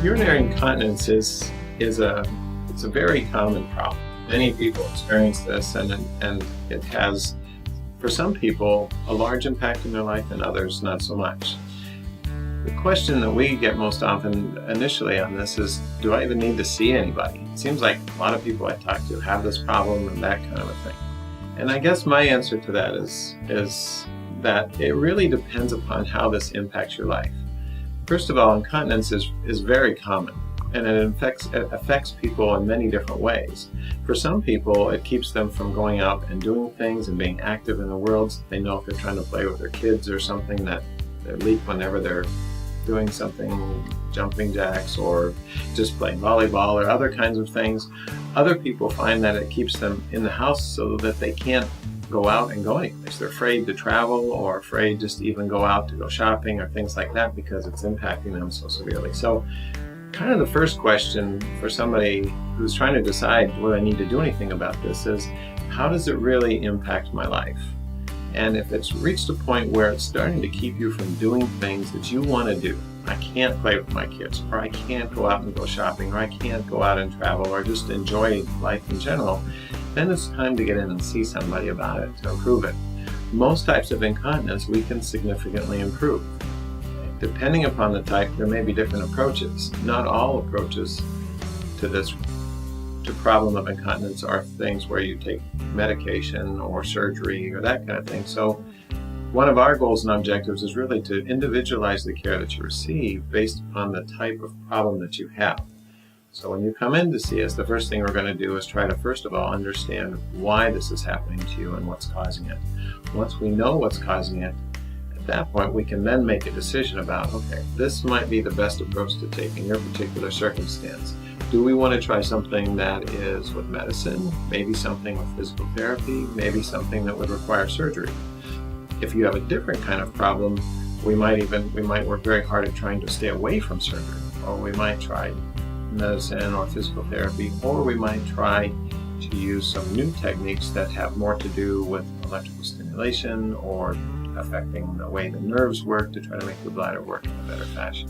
Urinary incontinence is a it's a very common problem. Many people experience this, and it has, for some people, a large impact in their life, and others not so much. The question that we get most often initially on this is, do I even need to see anybody? It seems like a lot of people I talk to have this problem and that kind of a thing. And I guess my answer to that is that it really depends upon how this impacts your life. First of all, incontinence is very common, and it affects people in many different ways. For some people, it keeps them from going out and doing things and being active in the world. They know if they're trying to play with their kids or something, that they leak whenever they're doing something, jumping jacks or just playing volleyball or other kinds of things. Other people find that it keeps them in the house so that they can't go out and go anyplace. They're afraid to travel or afraid just to even go out to go shopping or things like that because it's impacting them so severely. So kind of the first question for somebody who's trying to decide whether I need to do anything about this is, how does it really impact my life? And if it's reached a point where it's starting to keep you from doing things that you want to do, I can't play with my kids, or I can't go out and go shopping, or I can't go out and travel, or just enjoy life in general, then it's time to get in and see somebody about it to improve it. Most types of incontinence we can significantly improve. Depending upon the type, there may be different approaches. Not all approaches to this problem of incontinence are things where you take medication or surgery or that kind of thing. So one of our goals and objectives is really to individualize the care that you receive based upon the type of problem that you have. So when you come in to see us, the first thing we're going to do is try to, first of all, understand why this is happening to you and what's causing it. Once we know what's causing it, at that point we can then make a decision about, okay, this might be the best approach to take in your particular circumstance. Do we want to try something that is with medicine, maybe something with physical therapy, maybe something that would require surgery? If you have a different kind of problem, we might work very hard at trying to stay away from surgery, or we might try medicine or physical therapy, or we might try to use some new techniques that have more to do with electrical stimulation or affecting the way the nerves work to try to make the bladder work in a better fashion.